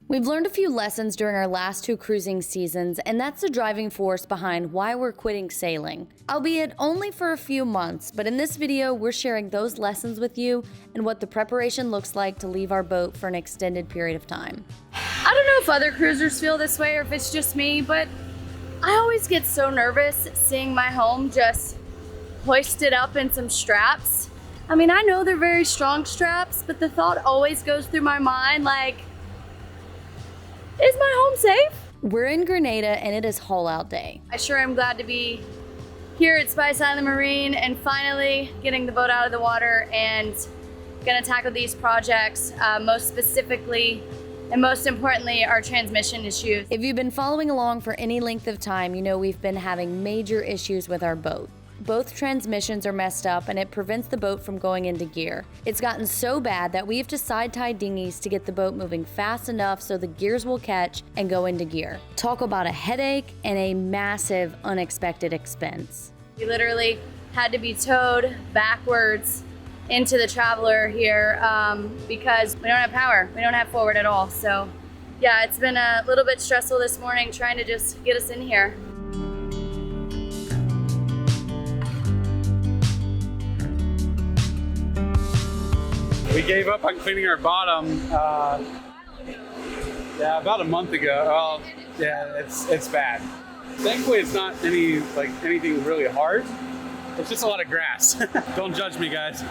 We've learned a few lessons during our last 2 cruising seasons, and that's the driving force behind why we're quitting sailing. Albeit only for a few months, but in this video, we're sharing those lessons with you and what the preparation looks like to leave our boat for an extended period of time. I don't know if other cruisers feel this way or if it's just me, but I always get so nervous seeing my home just hoisted up in some straps. I mean, I know they're very strong straps, but the thought always goes through my mind like, is my home safe? We're in Grenada and it is haul out day. I sure am glad to be here at Spice Island Marine and finally getting the boat out of the water and gonna tackle these projects, most specifically and most importantly, our transmission issues. If you've been following along for any length of time, you know we've been having major issues with our boat. Both transmissions are messed up and it prevents the boat from going into gear. It's gotten so bad that we have to side tie dinghies to get the boat moving fast enough so the gears will catch and go into gear. Talk about a headache and a massive unexpected expense. We literally had to be towed backwards into the Traveler here because we don't have power. We don't have forward at all. So yeah, it's been a little bit stressful this morning trying to just get us in here. We gave up on cleaning our bottom, about a month ago. Well, yeah, it's bad. Thankfully, it's not anything really hard. It's just a lot of grass. Don't judge me, guys.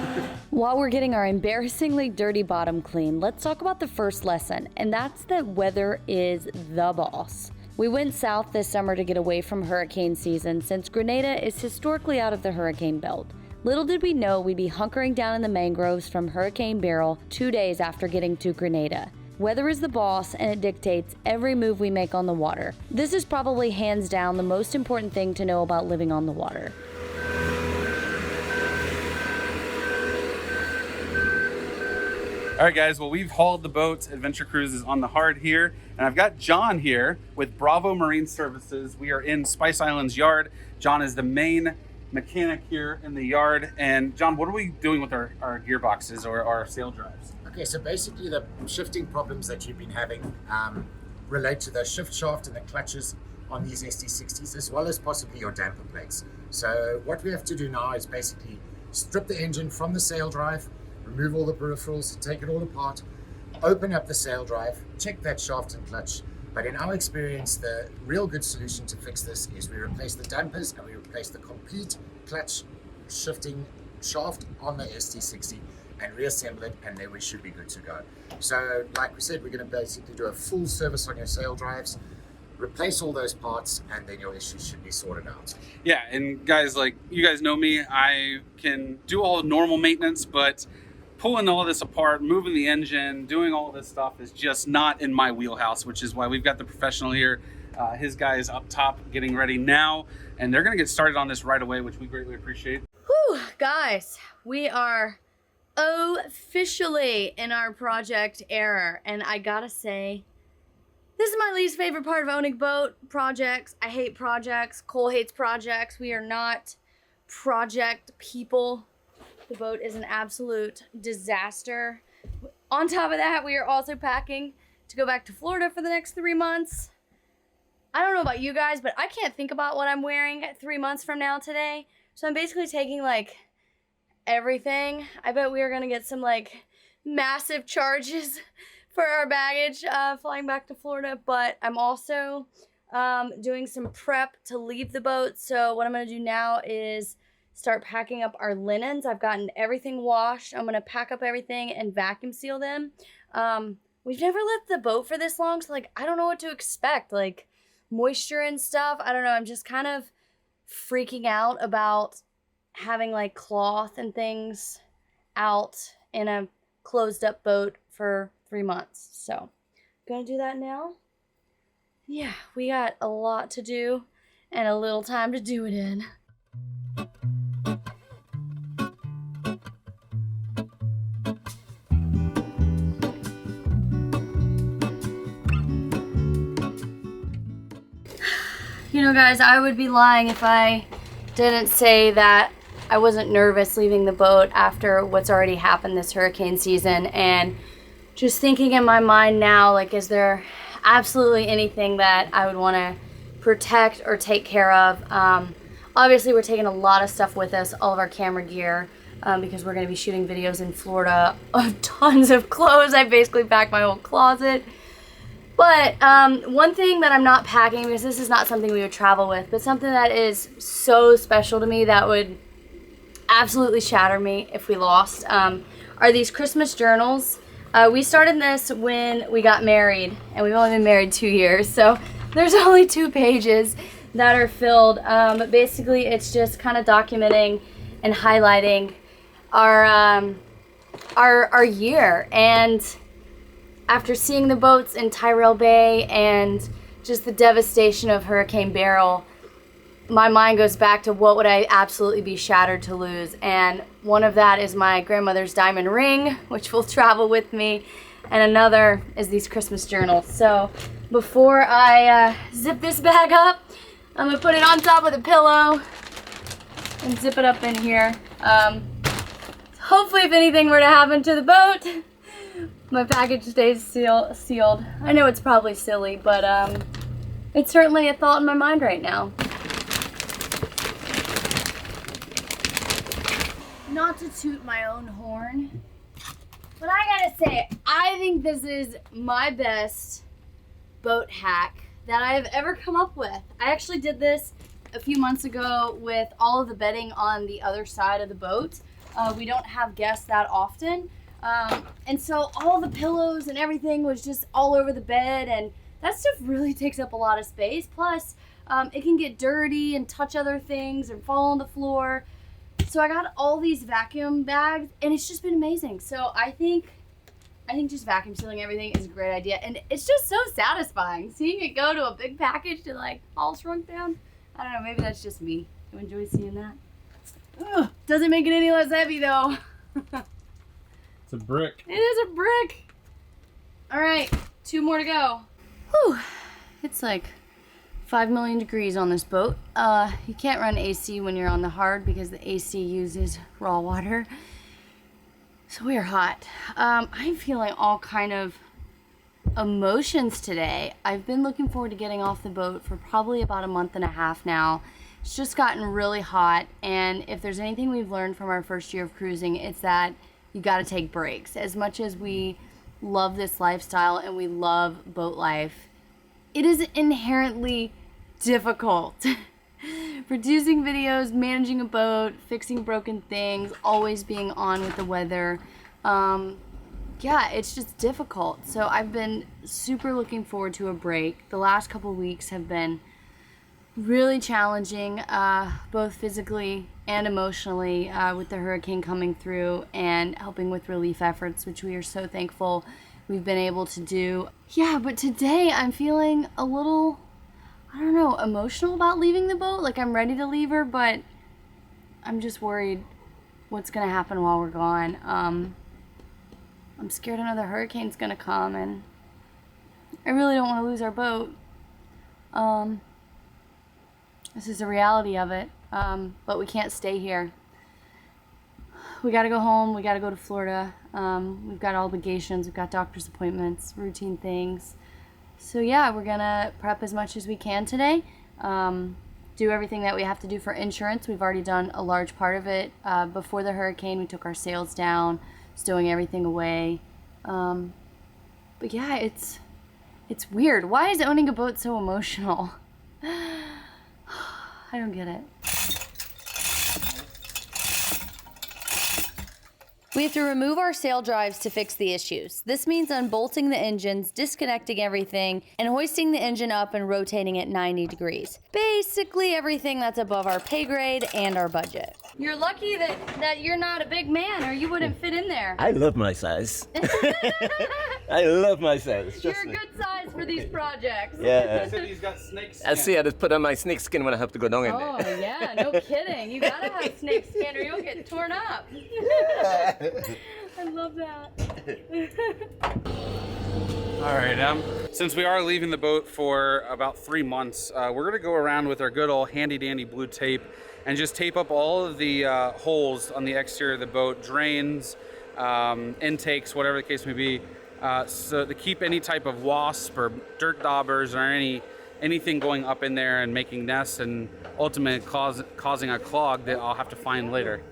While we're getting our embarrassingly dirty bottom clean, let's talk about the first lesson, and that's that weather is the boss. We went south this summer to get away from hurricane season since Grenada is historically out of the hurricane belt. Little did we know we'd be hunkering down in the mangroves from Hurricane Beryl 2 days after getting to Grenada. Weather is the boss and it dictates every move we make on the water. This is probably hands down the most important thing to know about living on the water. All right, guys, well, we've hauled the boats, Adventure Cruises, on the hard here, and I've got John here with Bravo Marine Services. We are in Spice Island's yard. John is the main mechanic here in the yard. And John, what are we doing with our gearboxes or our sail drives? Okay, so basically the shifting problems that you've been having relate to the shift shaft and the clutches on these SD60s, as well as possibly your damper plates. So what we have to do now is basically strip the engine from the sail drive, remove all the peripherals, take it all apart, open up the sail drive, check that shaft and clutch. But in our experience, the real good solution to fix this is we replace the dampers and we replace the complete clutch shifting shaft on the SD60 and reassemble it, and then we should be good to go. So like we said, we're going to basically do a full service on your sail drives, replace all those parts, and then your issues should be sorted out. Yeah, and guys, like you guys know me, I can do all normal maintenance, but pulling all this apart, moving the engine, doing all this stuff is just not in my wheelhouse, which is why we've got the professional here. His guy is up top getting ready now, and they're gonna get started on this right away, which we greatly appreciate. Whew, guys, we are officially in our project era, and I gotta say, this is my least favorite part of owning boat projects. I hate projects. Cole hates projects. We are not project people. The boat is an absolute disaster. On top of that, we are also packing to go back to Florida for the next 3 months. I don't know about you guys, but I can't think about what I'm wearing 3 months from now today. So I'm basically taking like everything. I bet we are gonna get some like massive charges for our baggage flying back to Florida, but I'm also doing some prep to leave the boat. So what I'm gonna do now is start packing up our linens. I've gotten everything washed. I'm gonna pack up everything and vacuum seal them. We've never left the boat for this long, so like I don't know what to expect, like moisture and stuff. I don't know, I'm just kind of freaking out about having like cloth and things out in a closed up boat for 3 months. So gonna do that now. Yeah, we got a lot to do and a little time to do it in. You know, guys, I would be lying if I didn't say that I wasn't nervous leaving the boat after what's already happened this hurricane season. And just thinking in my mind now, like, is there absolutely anything that I would want to protect or take care of? Obviously, we're taking a lot of stuff with us, all of our camera gear, because we're going to be shooting videos in Florida of tons of clothes. I basically packed my whole closet. But one thing that I'm not packing, because this is not something we would travel with, but something that is so special to me that would absolutely shatter me if we lost, are these Christmas journals. We started this when we got married, and we've only been married 2 years, so there's only 2 pages that are filled. But basically, it's just kind of documenting and highlighting our year. And after seeing the boats in Tyrrell Bay and just the devastation of Hurricane Beryl, my mind goes back to what would I absolutely be shattered to lose. And one of that is my grandmother's diamond ring, which will travel with me. And another is these Christmas journals. So before I zip this bag up, I'm gonna put it on top of the pillow and zip it up in here. Hopefully if anything were to happen to the boat, my package stays sealed. I know it's probably silly, but it's certainly a thought in my mind right now. Not to toot my own horn, but I gotta say, I think this is my best boat hack that I have ever come up with. I actually did this a few months ago with all of the bedding on the other side of the boat. We don't have guests that often. And so all the pillows and everything was just all over the bed, and that stuff really takes up a lot of space. Plus, it can get dirty and touch other things and fall on the floor. So I got all these vacuum bags, and it's just been amazing. So I think just vacuum sealing everything is a great idea, and it's just so satisfying seeing it go to a big package to like all shrunk down. I don't know, maybe that's just me who enjoys seeing that. Ugh, doesn't make it any less heavy though. It's a brick. It is a brick. All right, 2 more to go. Whew, it's like 5 million degrees on this boat. You can't run AC when you're on the hard because the AC uses raw water. So we are hot. I'm feeling all kind of emotions today. I've been looking forward to getting off the boat for probably about a month and a half now. It's just gotten really hot, and if there's anything we've learned from our first year of cruising, it's that you gotta take breaks. As much as we love this lifestyle and we love boat life, it is inherently difficult. Producing videos, managing a boat, fixing broken things, always being on with the weather. Yeah, it's just difficult. So I've been super looking forward to a break. The last couple weeks have been really challenging, both physically and emotionally, with the hurricane coming through and helping with relief efforts, which we are so thankful we've been able to do. Yeah, but today I'm feeling a little, I don't know, emotional about leaving the boat. Like, I'm ready to leave her, but I'm just worried what's gonna happen while we're gone. I'm scared another hurricane's gonna come, and I really don't want to lose our boat. This is the reality of it, but we can't stay here. We gotta go home, we gotta go to Florida. We've got obligations, we've got doctor's appointments, routine things. So yeah, we're gonna prep as much as we can today. Do everything that we have to do for insurance. We've already done a large part of it. Before the hurricane, we took our sails down, stowing everything away. But yeah, it's weird. Why is owning a boat so emotional? I don't get it. We have to remove our sail drives to fix the issues. This means unbolting the engines, disconnecting everything, and hoisting the engine up and rotating it 90 degrees. Basically everything that's above our pay grade and our budget. You're lucky that you're not a big man, or you wouldn't fit in there. I love my size. I love my size. You're a good size for these projects. Yeah. So he's got snake skin. I see. I just put on my snake skin when I have to go down in Oh there. yeah, no kidding. You gotta have snake skin or you'll get torn up. I love that. All right, since we are leaving the boat for about 3 months, we're gonna go around with our good old handy dandy blue tape and just tape up all of the holes on the exterior of the boat, drains, intakes, whatever the case may be. so to keep any type of wasp or dirt daubers or anything going up in there and making nests and ultimately causing a clog that I'll have to find later.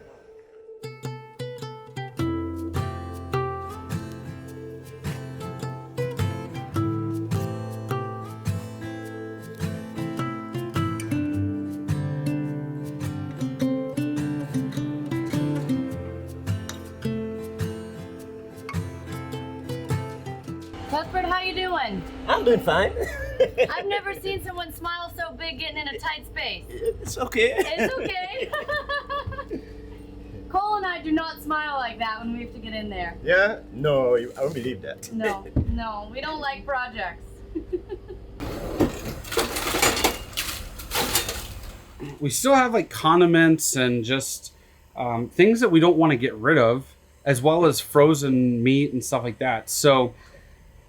Cuthbert, how you doing? I'm doing fine. I've never seen someone smile so big getting in a tight space. It's okay. It's okay. Cole and I do not smile like that when we have to get in there. Yeah? No, I don't believe that. No, no, we don't like projects. We still have like condiments and just things that we don't want to get rid of, as well as frozen meat and stuff like that. So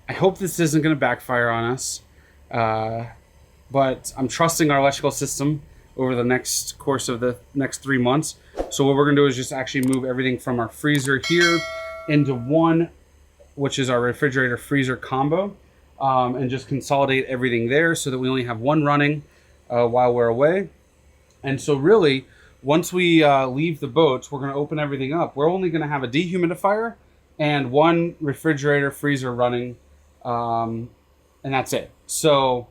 I hope this isn't going to backfire on us, but I'm trusting our electrical system over the next course of the next 3 months. So what we're going to do is just actually move everything from our freezer here into one, which is our refrigerator freezer combo, and just consolidate everything there so that we only have one running while we're away. And so really, once we leave the boats, we're going to open everything up. We're only going to have a dehumidifier and one refrigerator freezer running, and that's it. So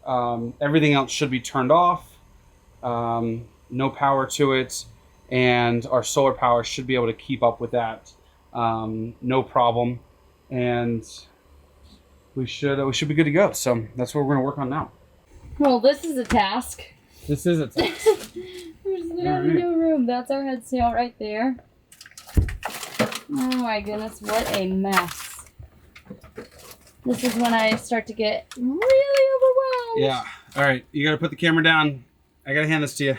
everything else should be turned off, no power to it, and our solar power should be able to keep up with that, no problem. And we should be good to go. So that's what we're going to work on now. Well, this is a task. This is a task. We're just gonna have a new room. That's our head sail right there. Oh my goodness, what a mess. This is when I start to get really overwhelmed. Yeah. All right. You got to put the camera down. I got to hand this to you.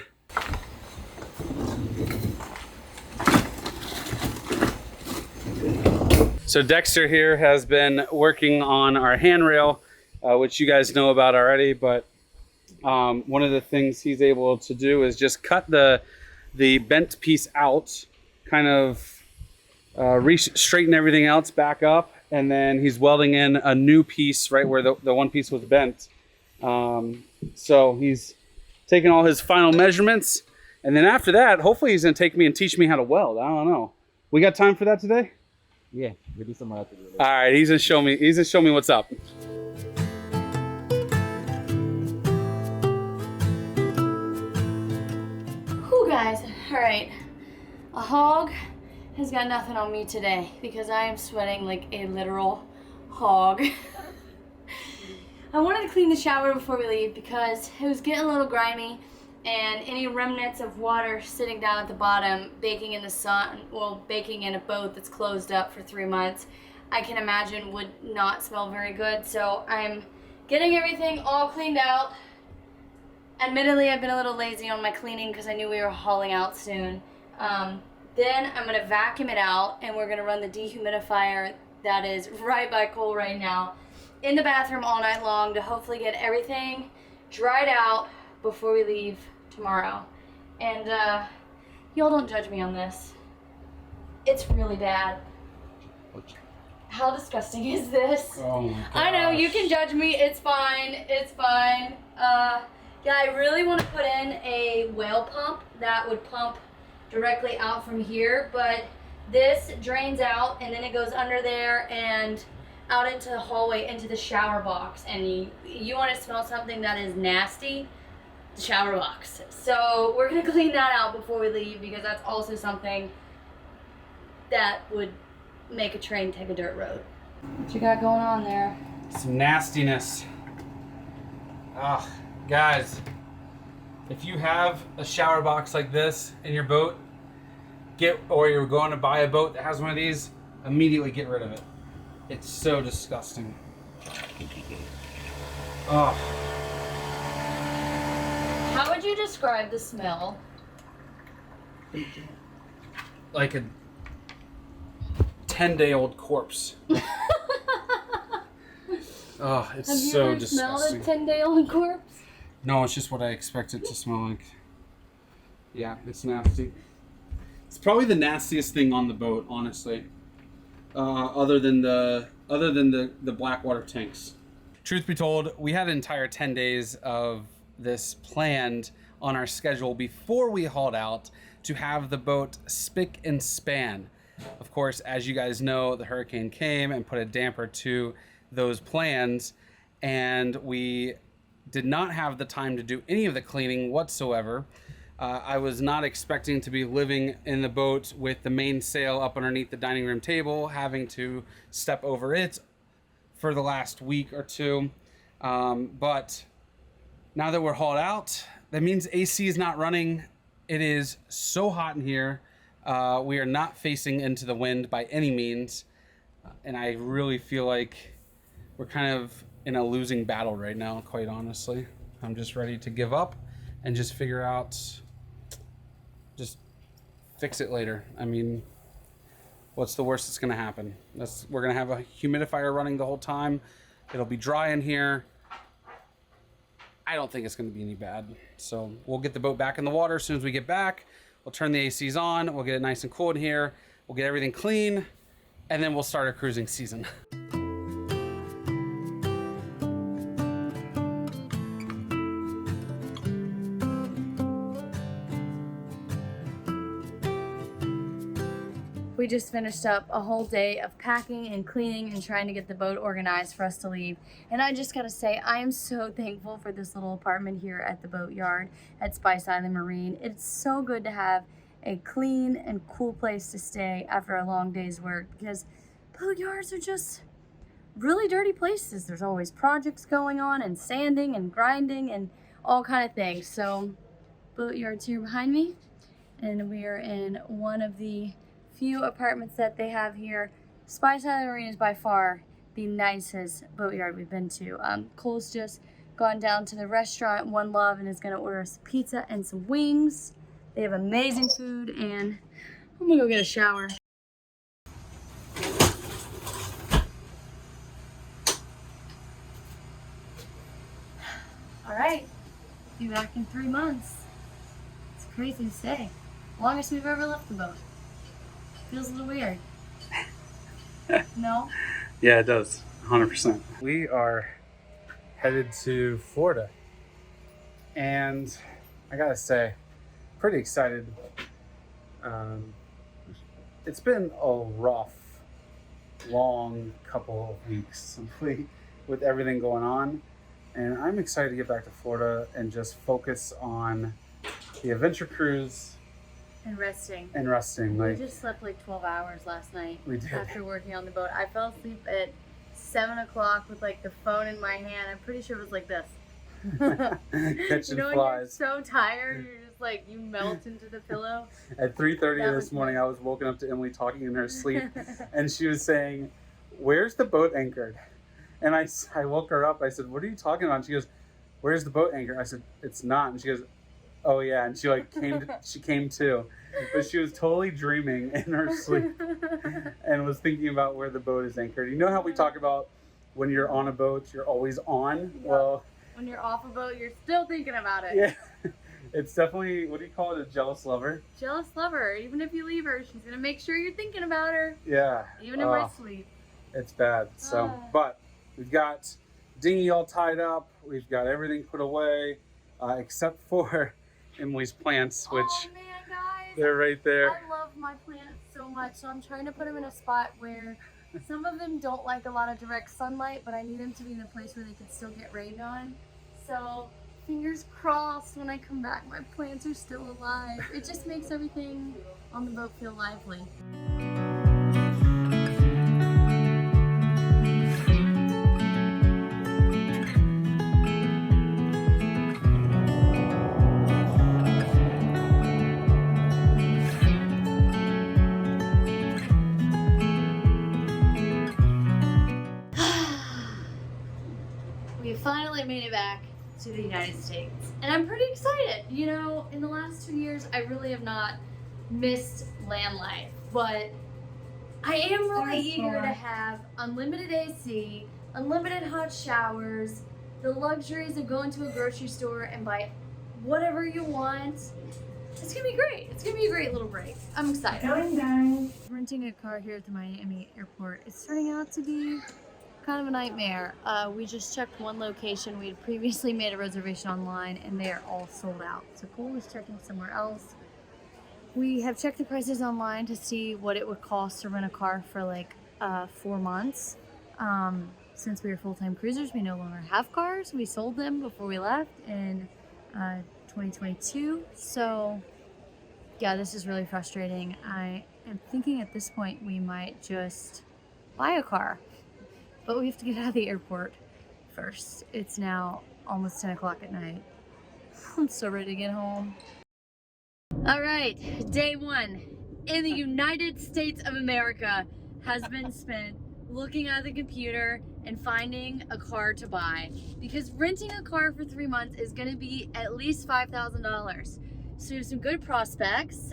So Dexter here has been working on our handrail, which you guys know about already, but one of the things he's able to do is just cut the bent piece out, kind of straighten everything else back up, and then he's welding in a new piece right where the one piece was bent. So he's taking all his final measurements, and then after that, hopefully he's gonna take me and teach me how to weld. I don't know. We got time for that today? Yeah, we do some of that. All right, he's gonna show me what's up. Whew, guys. All right. A hog has got nothing on me today because I am sweating like a literal hog. I wanted to clean the shower before we leave because it was getting a little grimy, and any remnants of water sitting down at the bottom, baking in the sun, well, baking in a boat that's closed up for 3 months, I can imagine would not smell very good. So I'm getting everything all cleaned out. Admittedly, I've been a little lazy on my cleaning because I knew we were hauling out soon. Then I'm gonna vacuum it out, and we're gonna run the dehumidifier that is right by Cole right now in the bathroom all night long to hopefully get everything dried out before we leave tomorrow. And y'all don't judge me on this. It's really bad. How disgusting is this? Oh my gosh. I know, you can judge me. It's fine. It's fine. Yeah, I really want to put in a whale pump that would pump directly out from here, but this drains out and then it goes under there and out into the hallway, into the shower box. And you want to smell something that is nasty? The shower box. So we're going to clean that out before we leave because that's also something that would make a train take a dirt road. What you got going on there? Some nastiness. Ah, guys, if you have a shower box like this in your boat, or you're going to buy a boat that has one of these, immediately get rid of it. It's so disgusting. Oh. How would you describe the smell? Like a 10-day-old corpse. Oh, it's Have you so ever disgusting. smelled a 10-day-old corpse? No, it's just what I expect it to smell like. Yeah, it's nasty. It's probably the nastiest thing on the boat, honestly. Other than the other than the black water tanks. Truth be told, we had an entire 10 days of this planned on our schedule before we hauled out to have the boat spick and span. Of course, as you guys know, the hurricane came and put a damper to those plans, and we did not have the time to do any of the cleaning whatsoever. I was not expecting to be living in the boat with the mainsail up underneath the dining room table, having to step over it for the last week or two. But now that we're hauled out, that means AC is not running. It is so hot in here. We are not facing into the wind by any means. And I really feel like we're kind of in a losing battle right now, quite honestly. I'm just ready to give up and just figure out, just fix it later. I mean, what's the worst that's gonna happen? We're gonna have a humidifier running the whole time. It'll be dry in here. I don't think it's gonna be any bad. So we'll get the boat back in the water as soon as we get back. We'll turn the ACs on. We'll get it nice and cool in here. We'll get everything clean, and then we'll start our cruising season. We just finished up a whole day of packing and cleaning and trying to get the boat organized for us to leave. And I just gotta say, I am so thankful for this little apartment here at the boatyard at Spice Island Marine. It's so good to have a clean and cool place to stay after a long day's work, because boatyards are just really dirty places. There's always projects going on and sanding and grinding and all kind of things. So boatyard's here behind me, and we are in one of the few apartments that they have here. Spice Island Marine is by far the nicest boatyard we've been to. Cole's just gone down to the restaurant One Love and is gonna order us pizza and some wings. They have amazing food, and I'm gonna go get a shower. All right, be back in 3 months. It's crazy to say. Longest we've ever left the boat. Feels a little weird. No? Yeah, it does. 100%. We are headed to Florida. And I gotta say, pretty excited. It's been a rough, long couple of weeks simply with everything going on. And I'm excited to get back to Florida and just focus on the adventure cruise. And resting. Like, We just slept like 12 hours last night. We did. After working on the boat. I fell asleep at 7 o'clock with like the phone in my hand. I'm pretty sure it was like this. catching When flies. you're so tired, you're just like, you melt into the pillow. At 3:30 That this was morning, me. I was woken up to Emily talking in her sleep, and she was saying, "Where's the boat anchored?" And I woke her up. I said, "What are you talking about?" And she goes, "Where's the boat anchored?" I said, "It's not." And she goes, "Oh yeah." And she like she came to, but she was totally dreaming in her sleep and was thinking about where the boat is anchored. You know how we talk about when you're on a boat, you're always on? Yeah. Well, When you're off a boat, you're still thinking about it. yeah, it's definitely, what do you call it, a jealous lover? Jealous lover. Even if you leave her, she's gonna make sure you're thinking about her. Yeah. Even in my sleep. It's bad. So, but we've got dinghy all tied up. We've got everything put away, except for Emily's plants, which Oh man, guys. they're right there. I love my plants so much, so I'm trying to put them in a spot where some of them don't like a lot of direct sunlight, but I need them to be in a place where they can still get rained on. So fingers crossed when I come back, my plants are still alive. It just makes everything on the boat feel lively. We finally made it back to the United States, and I'm pretty excited. You know, in the last 2 years, I really have not missed land life, but I am really eager to have unlimited AC, unlimited hot showers, the luxuries of going to a grocery store and buy whatever you want. It's gonna be great. It's gonna be a great little break. I'm excited. Renting a car here at the Miami airport is turning out to be kind of a nightmare. We just checked one location. We had previously made a reservation online and they are all sold out. So Cole is checking somewhere else. We have checked the prices online to see what it would cost to rent a car for like 4 months. Since we are full-time cruisers, we no longer have cars. We sold them before we left in 2022. So yeah, this is really frustrating. I am thinking at this point we might just buy a car, but we have to get out of the airport first. It's now almost 10 o'clock at night. I'm so ready to get home. All right, day one in the United States of America has been spent looking at the computer and finding a car to buy, because renting a car for 3 months is going to be at least $5,000. So we have some good prospects.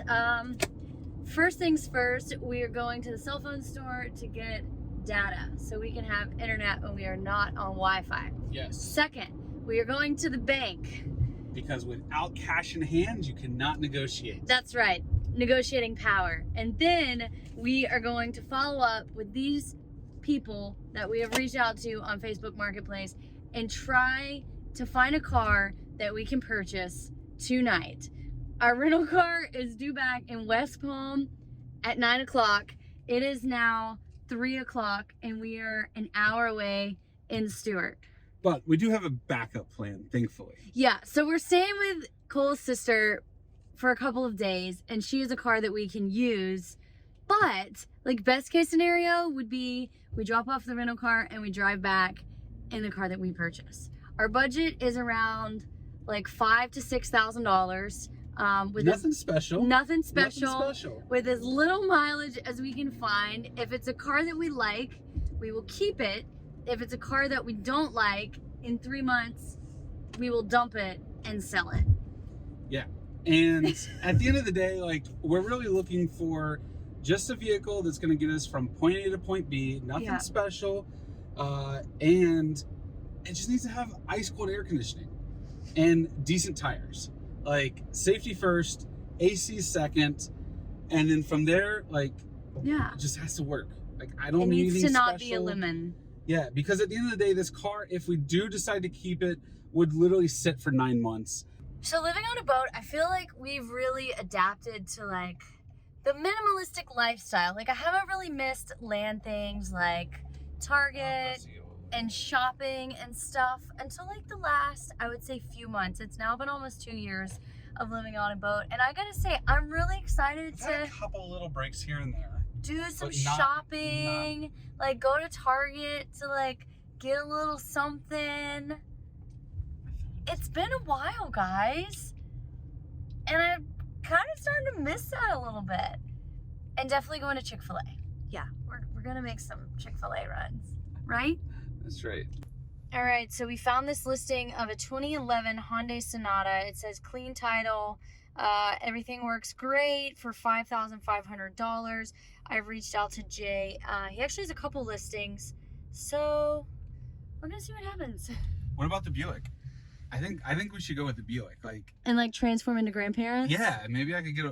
First things first, we are going to the cell phone store to get data so we can have internet when we are not on Wi-Fi. Yes. Second, we are going to the bank. Because without cash in hand, you cannot negotiate. That's right, negotiating power. And then we are going to follow up with these people that we have reached out to on Facebook Marketplace and try to find a car that we can purchase tonight. Our rental car is due back in West Palm at 9 o'clock. It is now 3 o'clock and we are an hour away in Stewart. But we do have a backup plan, thankfully. Yeah, so we're staying with Cole's sister for a couple of days and she has a car that we can use. But like best case scenario would be we drop off the rental car and we drive back in the car that we purchase. Our budget is around like $5,000 to $6,000. With Nothing special. Nothing special. With as little mileage as we can find. If it's a car that we like, we will keep it. If it's a car that we don't like, in 3 months, we will dump it and sell it. Yeah. And at the end of the day, like, we're really looking for just a vehicle that's going to get us from point A to point B, nothing special. And it just needs to have ice cold air conditioning and decent tires. Like, safety first, AC second, and then from there, like, it just has to work. Like, I don't need anything special. It needs to not be a lemon. Yeah, because at the end of the day, this car, if we do decide to keep it, would literally sit for 9 months. So living on a boat, I feel like we've really adapted to like the minimalistic lifestyle. Like I haven't really missed land things like Target and shopping and stuff until like the last, I would say, few months. It's now been almost 2 years of living on a boat. And I gotta say, I'm really excited to a couple little breaks here and there. Do some shopping, like go to Target to like get a little something. It's been a while, guys. And I'm kind of starting to miss that a little bit. And definitely going to Chick-fil-A. Yeah, we're gonna make some Chick-fil-A runs, right? That's right. All right, so we found this listing of a 2011 Hyundai Sonata. It says clean title. Everything works great for $5,500. I've reached out to Jay. He actually has a couple listings, so we're gonna see what happens. What about the Buick? I think we should go with the Buick, and like transform into grandparents. Yeah, maybe I could get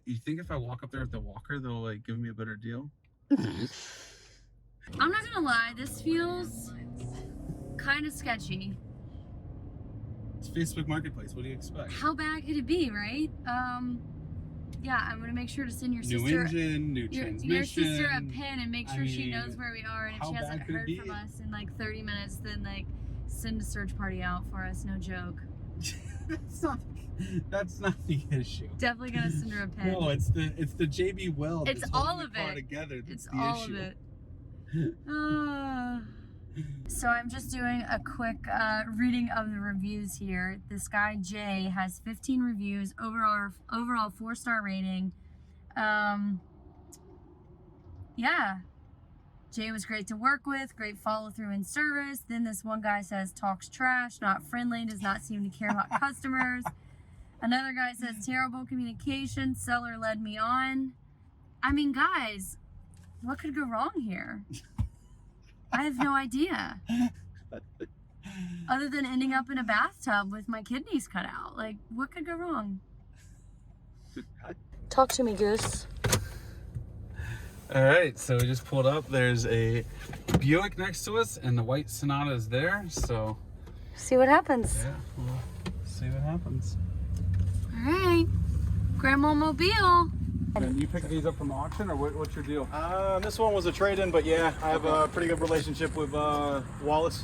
you think if I walk up there with the walker, they'll like give me a better deal? I'm not gonna lie, this feels kind of sketchy. It's Facebook Marketplace. What do you expect? How bad could it be, right? Yeah, I'm gonna make sure to send your sister, new engine, new transmission. Your sister a pin and make sure she knows where we are. And if she hasn't heard from us in like 30 minutes, then like send a search party out for us. No joke. That's not the issue. Definitely gonna send her a pin. No, it's the JB Weld. It's all of it. Together. It's all of it. So I'm just doing a quick reading of the reviews here. This guy Jay has 15 reviews, overall 4-star rating. Yeah, Jay was great to work with, great follow through and service. Then this one guy says talks trash, not friendly, does not seem to care about customers. Another guy says terrible communication, seller led me on. I mean, guys, what could go wrong here? I have no idea. Other than ending up in a bathtub with my kidneys cut out. Like, what could go wrong? Talk to me, Goose. All right, so we just pulled up. There's a Buick next to us, and the white Sonata is there. So See what happens. yeah, we'll see what happens. All right, Grandma Mobile. And you picked these up from auction, or what's your deal? This one was a trade-in, but yeah, I have a pretty good relationship with Wallace.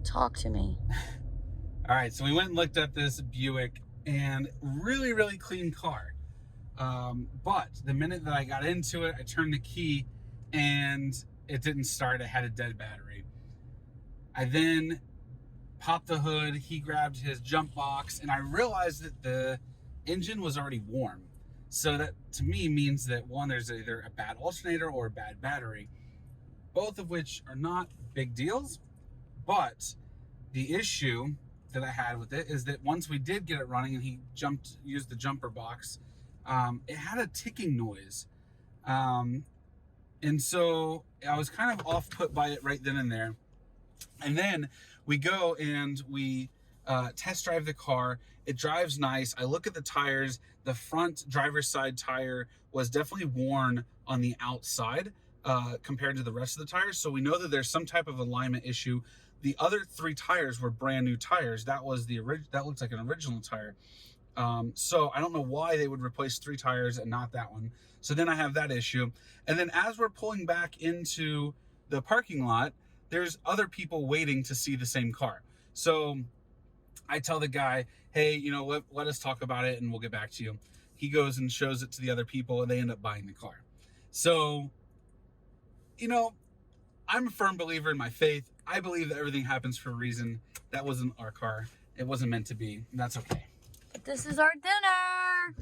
Talk to me. All right, so we went and looked at this Buick, and really, really clean car. But the minute that I got into it, I turned the key, and it didn't start. It had a dead battery. I then popped the hood. He grabbed his jump box, and I realized that the engine was already warm. So that to me means that one, there's either a bad alternator or a bad battery, both of which are not big deals. But the issue that I had with it is that once we did get it running and he used the jumper box, it had a ticking noise. And so I was kind of off put by it right then and there. And then we go and we test drive the car. It drives nice. I look at the tires. The front driver's side tire was definitely worn on the outside compared to the rest of the tires. So we know that there's some type of alignment issue. The other 3 tires were brand new tires. That was that looks like an original tire. So I don't know why they would replace 3 tires and not that one. So then I have that issue. And then as we're pulling back into the parking lot, there's other people waiting to see the same car. So I tell the guy, hey, let us talk about it and we'll get back to you. He goes and shows it to the other people and they end up buying the car. So, I'm a firm believer in my faith. I believe that everything happens for a reason. That wasn't our car. It wasn't meant to be. And that's okay. This is our dinner.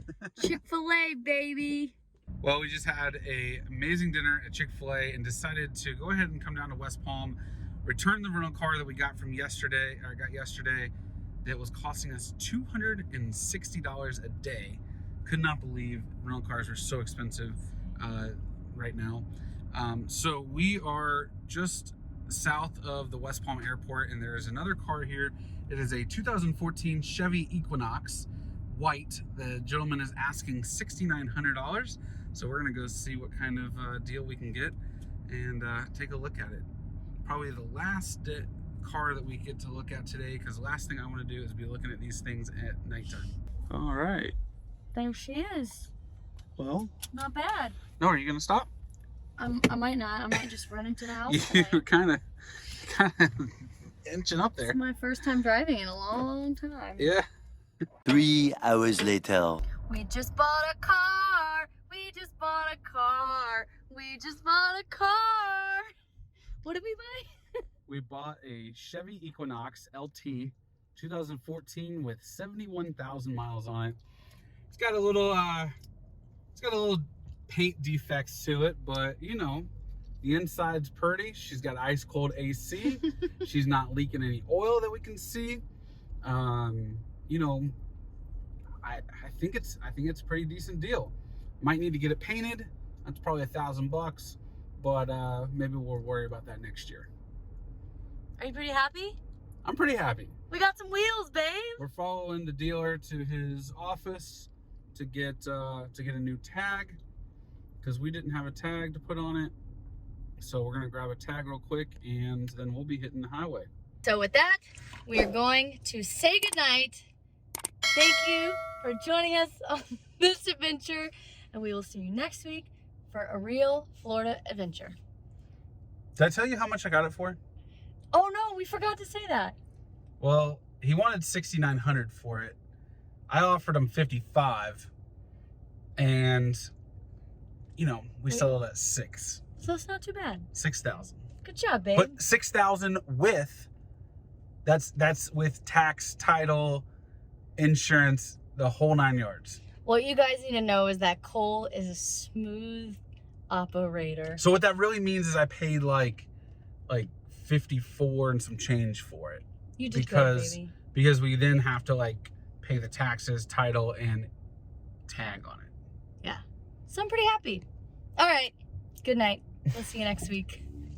Chick-fil-A, baby. Well, we just had an amazing dinner at Chick-fil-A and decided to go ahead and come down to West Palm, return the rental car that we got yesterday. That was costing us $260 a day. Could not believe rental cars are so expensive right now. So we are just south of the West Palm Airport, and there is another car here. It is a 2014 Chevy Equinox, white. The gentleman is asking $6,900. So we're gonna go see what kind of deal we can get and take a look at it. Probably the last car that we get to look at today, because the last thing I want to do is be looking at these things at nighttime. All right. There she is. Well, Not bad. no, are you gonna stop? I might not. I might just run into the house. You were kind of inching up there. It's my first time driving in a long time. Yeah. 3 hours later. We just bought a car. We just bought a car. We just bought a car. What did we buy? We bought a Chevy Equinox LT 2014 with 71,000 miles on it. It's got a little paint defects to it, but the inside's pretty. She's got ice cold AC. She's not leaking any oil that we can see. I think it's a pretty decent deal. Might need to get it painted. That's probably $1,000, but maybe we'll worry about that next year. Are you pretty happy? I'm pretty happy. We got some wheels, babe. We're following the dealer to his office to get a new tag, because we didn't have a tag to put on it. So we're gonna grab a tag real quick and then we'll be hitting the highway. So with that, we are going to say goodnight. Thank you for joining us on this adventure, and we will see you next week for a real Florida adventure. Did I tell you how much I got it for? Oh no, we forgot to say that. Well, he wanted $6,900 for it. I offered him $55,000, and we settled at $6,000. So it's not too bad. $6,000. Good job, babe. But $6,000 with that's with tax, title, insurance, the whole 9 yards. What you guys need to know is that Cole is a smooth operator. So what that really means is I paid like 54 and some change for it. You did good, baby. Because we then have to pay the taxes, title, and tag on it. Yeah. So I'm pretty happy. All right. Good night. We'll see you next week.